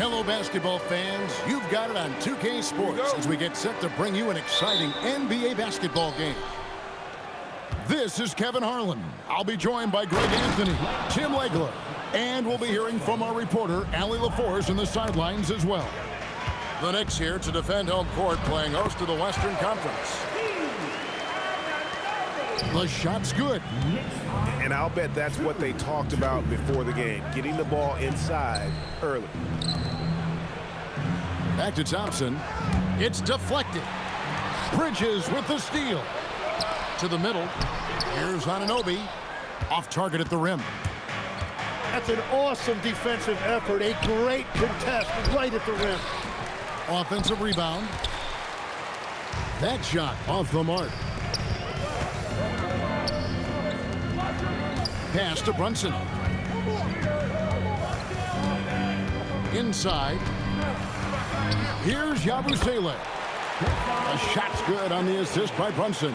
Hello, basketball fans. You've got it on 2K Sports as we get set to bring you an exciting NBA basketball game. This is Kevin Harlan. I'll be joined by Greg Anthony, Tim Legler, and we'll be hearing from our reporter, Allie LaForce, in the sidelines as well. The Knicks here to defend home court, playing host to the Western Conference. The shot's good. And I'll bet that's what they talked about before the game, getting the ball inside early. Back to Thompson. It's deflected. Bridges with the steal. To the middle. Here's Anunoby. Off target at the rim. That's an awesome defensive effort. A great contest right at the rim. Offensive rebound. That shot off the mark. Pass to Brunson. Inside. Here's Yabusele. A shot's good on the assist by Brunson.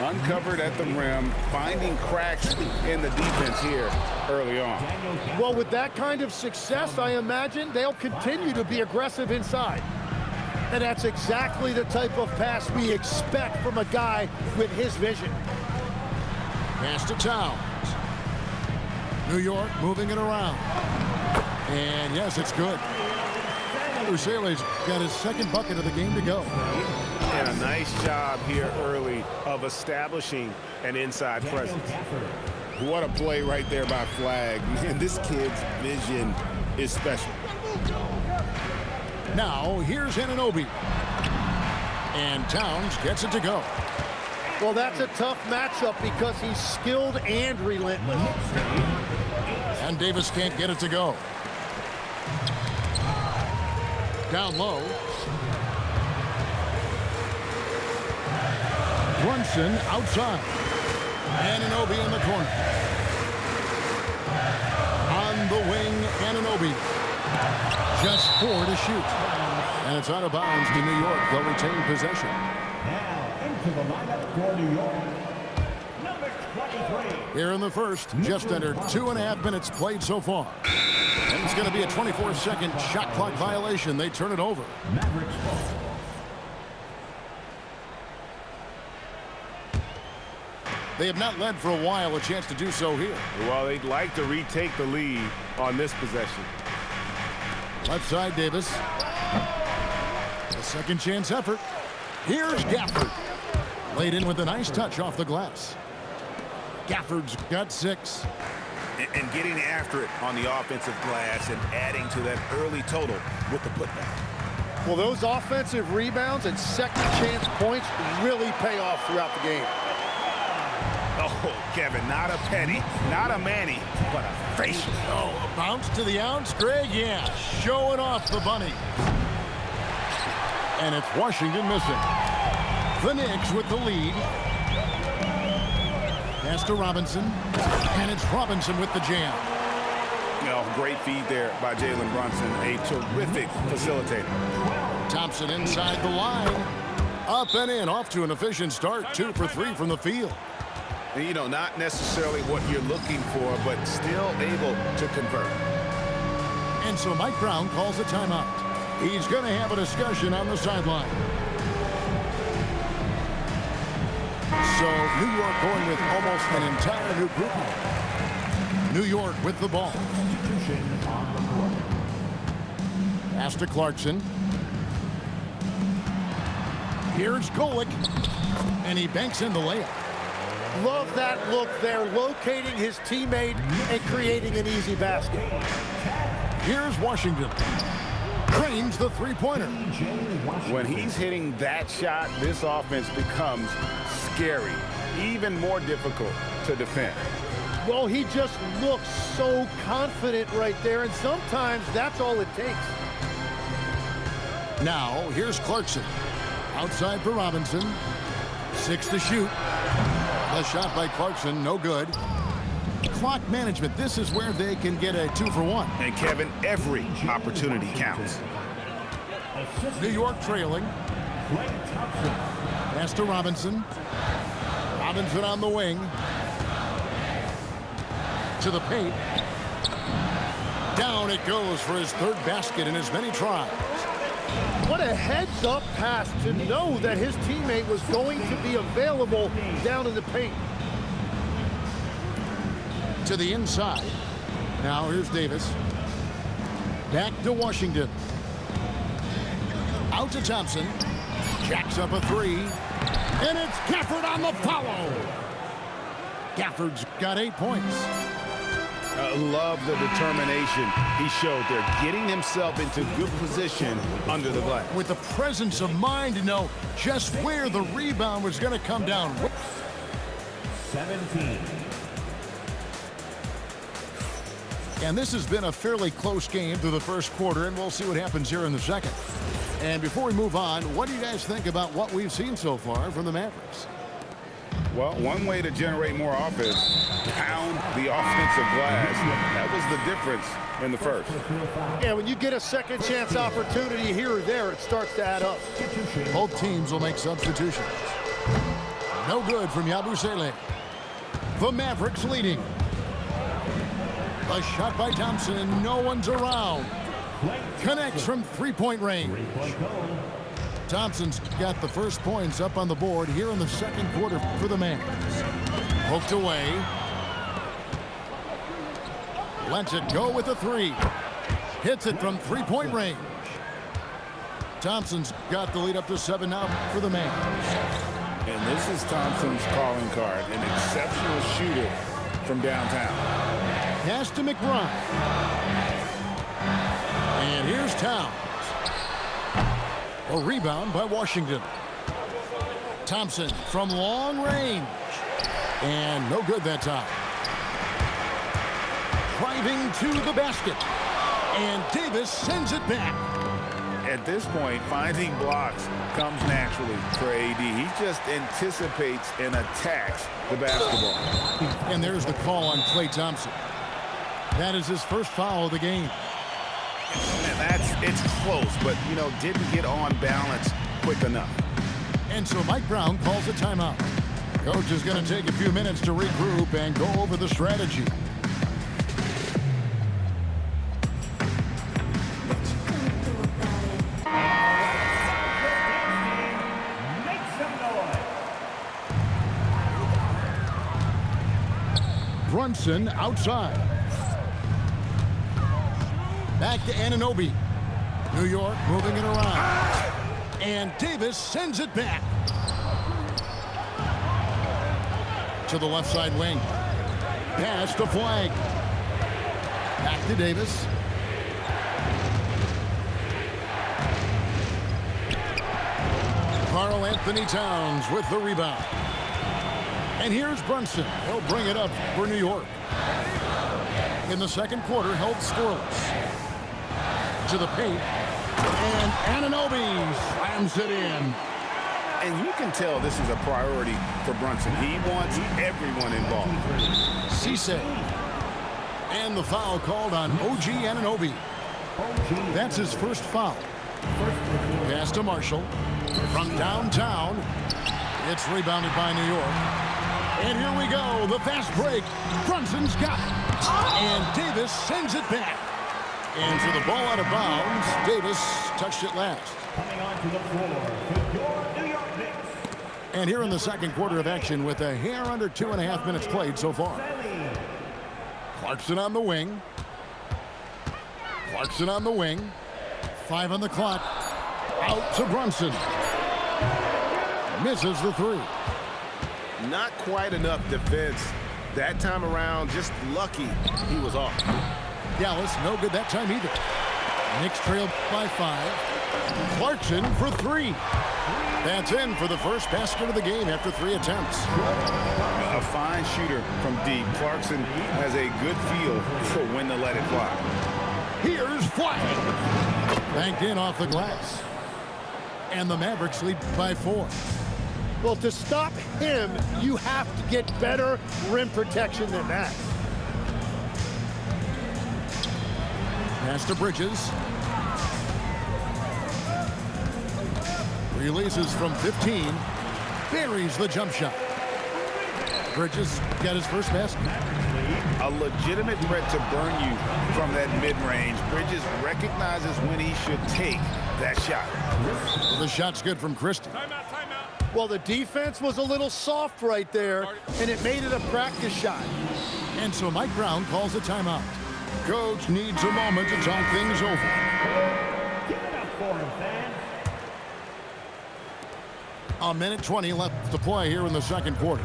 Uncovered at the rim, finding cracks in the defense here early on. Well, with that kind of success, I imagine they'll continue to be aggressive inside. And that's exactly the type of pass we expect from a guy with his vision. Pass to Towns. New York moving it around. And yes, it's good. Yabusele's got his second bucket of the game to go. And a nice job here early of establishing an inside presence. What a play right there by Flagg. Man, this kid's vision is special. Now, here's Anunoby. And Towns gets it to go. Well, that's a tough matchup because he's skilled and relentless. And Davis can't get it to go. Down low. Brunson outside. Anunoby in the corner. On the wing, Anunoby. Just 4 to shoot. And it's out of bounds to New York. They'll retain possession. Now into the lineup for New York, number 23. Here in the first, just under 2.5 minutes played so far. And it's going to be a 24-second shot clock violation. They turn it over. Mavericks ball. They have not led for a while. A chance to do so here. Well, they'd like to retake the lead on this possession. Left side, Davis. A second chance effort. Here's Gafford. Laid in with a nice touch off the glass. Gafford's got 6. And getting after it on the offensive glass and adding to that early total with the putback. Well, those offensive rebounds and second chance points really pay off throughout the game. Oh, Kevin, not a penny, not a Manny, but a face. Oh, a bounce to the ounce, Greg? Yeah, showing off the bunny. And it's Washington missing. The Knicks with the lead. Pass to Robinson. And it's Robinson with the jam. You know, great feed there by Jalen Brunson, a terrific facilitator. Thompson inside the line. Up and in, off to an efficient start. 2 for 3 from the field. You know, not necessarily what you're looking for, but still able to convert. And so Mike Brown calls a timeout. He's going to have a discussion on the sideline. So New York going with almost an entire new group. New York with the ball. Pass to Clarkson. Here's Golick. And he banks in the layup. Love that look there, locating his teammate and creating an easy basket. Here's Washington. Cranes the three-pointer. When he's hitting that shot, this offense becomes scary, even more difficult to defend. Well, he just looks so confident right there, and sometimes that's all it takes. Now, here's Clarkson. Outside for Robinson. 6 to shoot. The shot by Clarkson, no good. Clock management, this is where they can get a 2 for 1. And Kevin, every opportunity counts. New York trailing. Pass to Robinson. Robinson on the wing. To the paint. Down it goes for his third basket in as many tries. What a heads-up pass to know that his teammate was going to be available down in the paint. To the inside. Now here's Davis. Back to Washington. Out to Thompson. Jacks up a three. And it's Gafford on the follow. Gafford's got 8 points. Love the determination he showed there, getting himself into good position under the glass. With the presence of mind to know just where the rebound was going to come down. 17. And this has been a fairly close game through the first quarter, and we'll see what happens here in the second. And before we move on, what do you guys think about what we've seen so far from the Mavericks? Well, one way to generate more offense, pound the offensive glass. That was the difference in the first. Yeah, when you get a second chance opportunity here or there, it starts to add up. Both teams will make substitutions. No good from Yabusele. The Mavericks leading. A shot by Thompson. No one's around. Connects from three-point range. Thompson's got the first points up on the board here in the second quarter for the Mavericks. Poked away. Lets it go with a three. Hits it from three-point range. Thompson's got the lead up to 7 now for the Mavericks. And this is Thompson's calling card, an exceptional shooter from downtown. Pass to McBride. And here's Towns. A rebound by Washington. Thompson from long range. And no good that time. Driving to the basket. And Davis sends it back. At this point, finding blocks comes naturally for AD. He just anticipates and attacks the basketball. And there's the call on Klay Thompson. That is his first foul of the game. And it's close, but, didn't get on balance quick enough. And so Mike Brown calls a timeout. Coach is going to take a few minutes to regroup and go over the strategy. Brunson outside. Back to Anunoby. New York moving it around. And Davis sends it back. To the left side wing. Pass to Flagg. Back to Davis. Karl Anthony Towns with the rebound. And here's Brunson. He'll bring it up for New York. In the second quarter, held scoreless. To the paint. And Anunoby slams it in. And you can tell this is a priority for Brunson. He wants everyone involved. Cisse. And the foul called on OG Anunoby. That's his first foul. Pass to Marshall. From downtown. It's rebounded by New York. And here we go. The fast break. Brunson's got it. And Davis sends it back. And for the ball out of bounds, Davis touched it last. Coming onto the floor for your New York Knicks. And here in the second quarter of action with a hair under 2.5 minutes played so far. Clarkson on the wing. Clarkson on the wing. 5 on the clock. Out to Brunson. Misses the three. Not quite enough defense. That time around, just lucky he was off. Dallas, no good that time either. Knicks trailed by 5. Clarkson for 3. That's in for the first basket of the game after 3 attempts. A fine shooter from deep. Clarkson has a good feel for when to let it fly. Here's Flagg. Banked in off the glass. And the Mavericks lead by 4. Well, to stop him, you have to get better rim protection than that. Pass to Bridges. Releases from 15. Buries the jump shot. Bridges got his first basket. a legitimate threat to burn you from that mid-range. Bridges recognizes when he should take that shot. Well, the shot's good from Christie. Well, the defense was a little soft right there, and it made it a practice shot. And so Mike Brown calls a timeout. Coach needs a moment to talk things over. Give it up for him, fans. A minute 20 left to play here in the second quarter.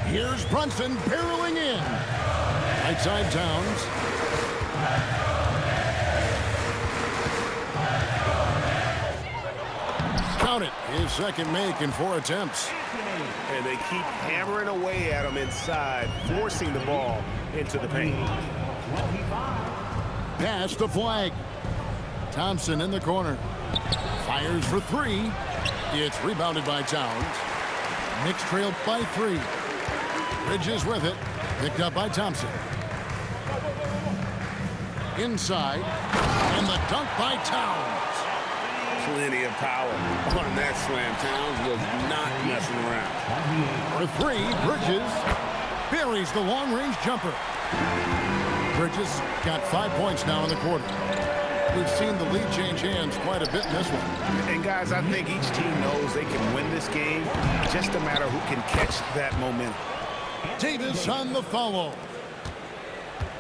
Here's Brunson barreling in. Right side Towns. Count it. His second make in 4 attempts. And they keep hammering away at him inside, forcing the ball into the paint. Pass to Flagg. Thompson in the corner. Fires for 3. It's rebounded by Towns. Knicks trailed by 3. Bridges with it. Picked up by Thompson. Inside. And the dunk by Towns. Plenty of power on that slam. Towns was not messing around. For 3, Bridges buries the long-range jumper. Bridges got 5 points now in the quarter. We've seen the lead change hands quite a bit in this one. And guys, I think each team knows they can win this game. Just a matter who can catch that momentum. Davis on the follow.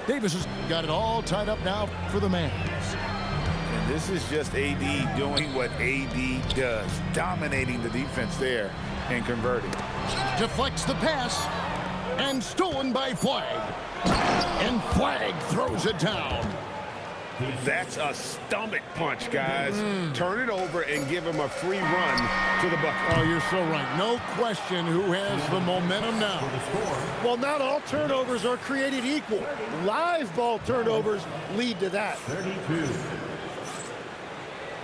Davis has got it all tied up now for the Mavs. And this is just AD doing what AD does, dominating the defense there and converting. Deflects the pass and stolen by Flagg. And Flagg throws it down. That's a stomach punch, guys. Turn it over and give him a free run to the bucket. Oh, you're so right. No question who has the momentum now. Well, not all turnovers are created equal. Live ball turnovers lead to that. 32.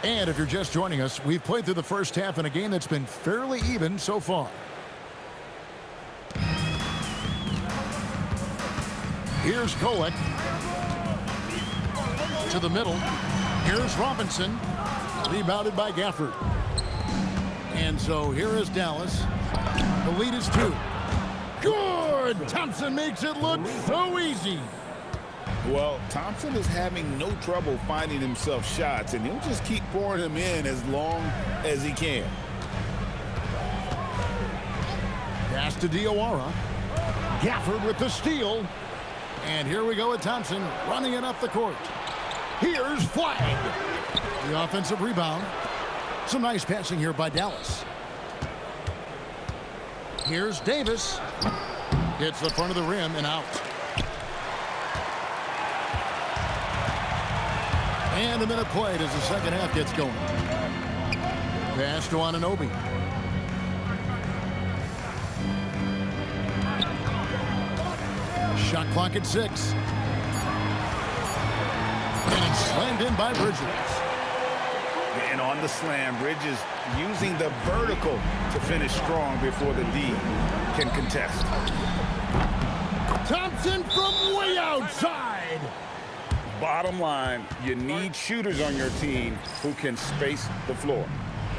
And if you're just joining us, we've played through the first half in a game that's been fairly even so far. Here's Kolek. To the middle. Here's Robinson. Rebounded by Gafford. And so here is Dallas. The lead is 2. Good! Thompson makes it look so easy. Well, Thompson is having no trouble finding himself shots, and he'll just keep pouring them in as long as he can. Pass to Diawara. Gafford with the steal. And here we go with Thompson running it up the court. Here's Flagg. The offensive rebound. Some nice passing here by Dallas. Here's Davis. Hits the front of the rim and out. And a minute played as the second half gets going. Pass to Anunoby. Shot clock at 6. And it's slammed in by Bridges. And on the slam, Bridges using the vertical to finish strong before the D can contest. Thompson from way outside. Bottom line, you need shooters on your team who can space the floor.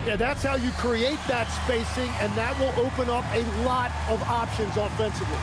Yeah, that's how you create that spacing, and that will open up a lot of options offensively.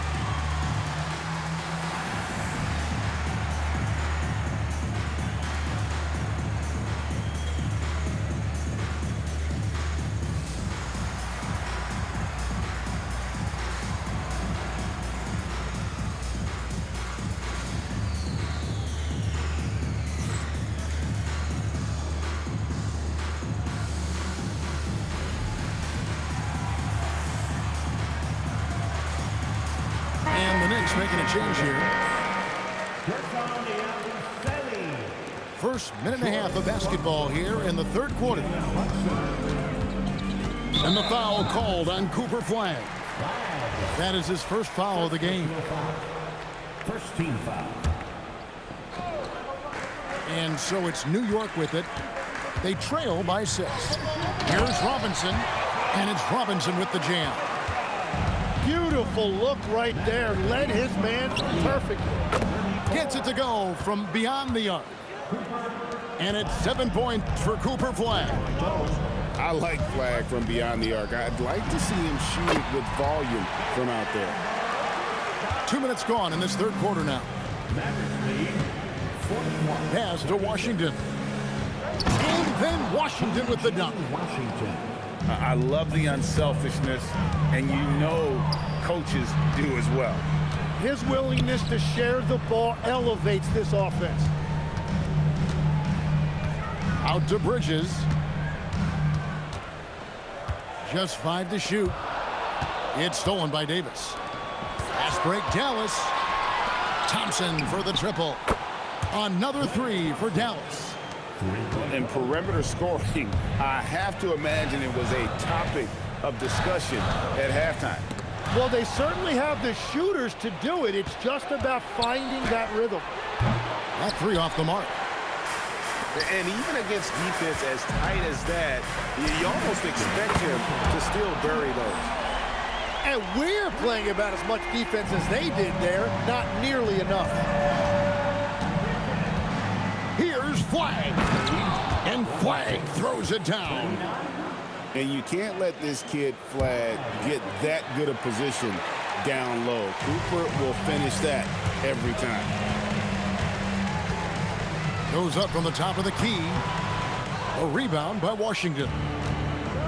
Making a change here. First minute and a half of basketball here in the third quarter. And the foul called on Cooper Flagg. That is his first foul of the game. First team foul. And so it's New York with it. They trail by 6. Here's Robinson. And it's Robinson with the jam. Beautiful look right there. Led his man perfectly. Gets it to go from beyond the arc. And it's 7 points for Cooper Flagg. I like Flagg from beyond the arc. I'd like to see him shoot it with volume from out there. 2 minutes gone in this third quarter now. Mavericks lead 41. Pass to Washington. And then Washington with the dunk. Washington. I love the unselfishness, and you know coaches do as well. His willingness to share the ball elevates this offense. Out to Bridges. Just 5 to shoot. It's stolen by Davis. Fast break, Dallas. Thompson for the triple. Another 3 for Dallas. In perimeter scoring, I have to imagine it was a topic of discussion at halftime. Well, they certainly have the shooters to do it. It's just about finding that rhythm. That 3 off the mark. And even against defense as tight as that, you almost expect him to still bury those. And we're playing about as much defense as they did there. Not nearly enough. Here's Flagg. And Flagg throws it down. And you can't let this kid, Flagg, get that good a position down low. Cooper will finish that every time. Goes up from the top of the key. A rebound by Washington.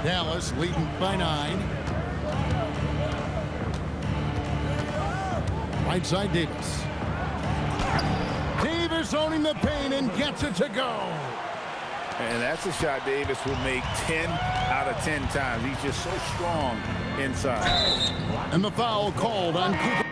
Dallas leading by 9. Right side, Davis. Davis owning the paint and gets it to go. And that's a shot Davis will make 10 out of 10 times. He's just so strong inside. And the foul called on Cooper.